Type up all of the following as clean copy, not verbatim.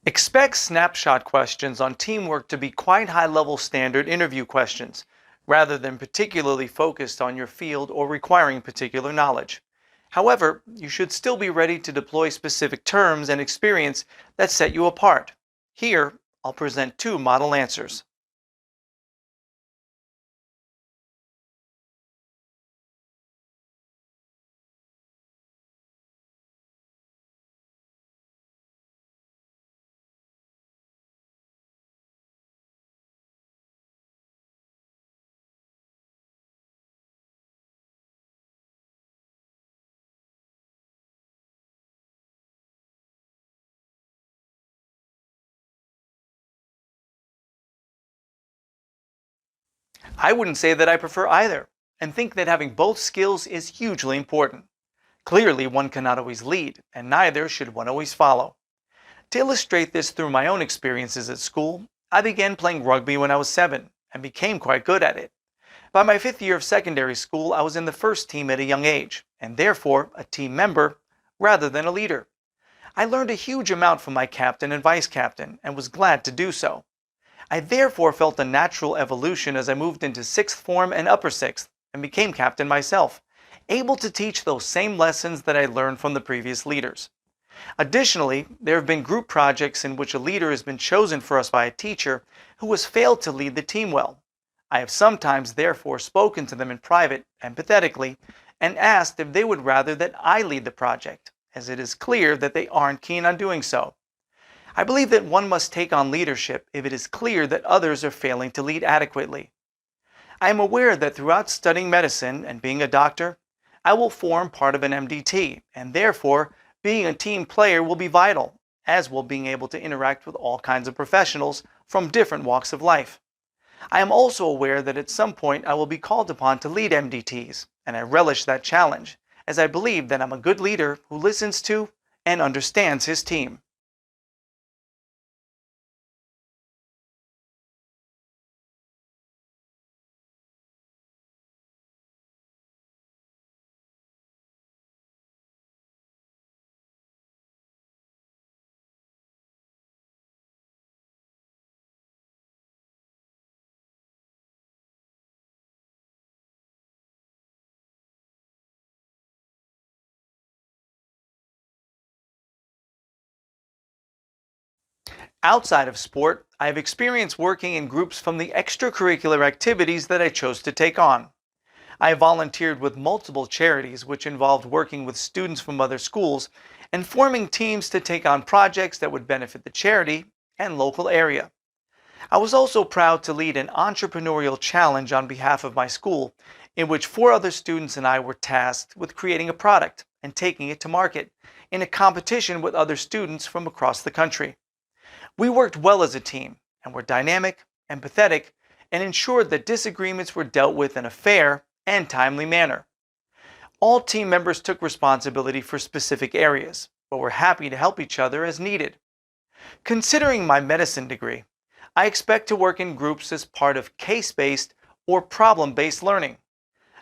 Expect snapshot questions on teamwork to be quite high-level standard interview questions, rather than particularly focused on your field or requiring particular knowledge. However, you should still be ready to deploy specific terms and experience that set you apart. Here, I'll present two model answers. I wouldn't say that I prefer either, and think that having both skills is hugely important. Clearly, one cannot always lead, and neither should one always follow. To illustrate this through my own experiences at school, I began playing rugby when I was 7 and became quite good at it. By my 5th year of secondary school, I was in the first team at a young age, and therefore a team member rather than a leader. I learned a huge amount from my captain and vice captain, and was glad to do so. I therefore felt a natural evolution as I moved into 6th form and upper 6th, and became captain myself, able to teach those same lessons that I learned from the previous leaders. Additionally, there have been group projects in which a leader has been chosen for us by a teacher who has failed to lead the team well. I have sometimes therefore spoken to them in private, empathetically, and asked if they would rather that I lead the project, as it is clear that they aren't keen on doing so. I believe that one must take on leadership if it is clear that others are failing to lead adequately. I am aware that throughout studying medicine and being a doctor, I will form part of an MDT, and therefore being a team player will be vital, as will being able to interact with all kinds of professionals from different walks of life. I am also aware that at some point I will be called upon to lead MDTs, and I relish that challenge, as I believe that I'm a good leader who listens to and understands his team. Outside of sport, I have experience working in groups from the extracurricular activities that I chose to take on. I volunteered with multiple charities which involved working with students from other schools and forming teams to take on projects that would benefit the charity and local area. I was also proud to lead an entrepreneurial challenge on behalf of my school, in which 4 other students and I were tasked with creating a product and taking it to market in a competition with other students from across the country. We worked well as a team and were dynamic, empathetic, and ensured that disagreements were dealt with in a fair and timely manner. All team members took responsibility for specific areas, but were happy to help each other as needed. Considering my medicine degree, I expect to work in groups as part of case-based or problem-based learning.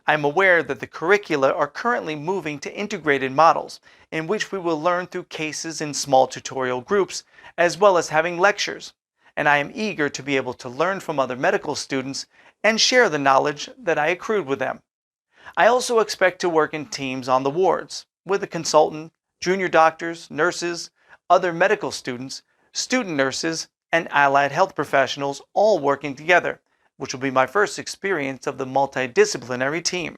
I am aware that the curricula are currently moving to integrated models, in which we will learn through cases in small tutorial groups, as well as having lectures, and I am eager to be able to learn from other medical students and share the knowledge that I accrued with them. I also expect to work in teams on the wards, with a consultant, junior doctors, nurses, other medical students, student nurses, and allied health professionals all working together, which will be my first experience of the multidisciplinary team.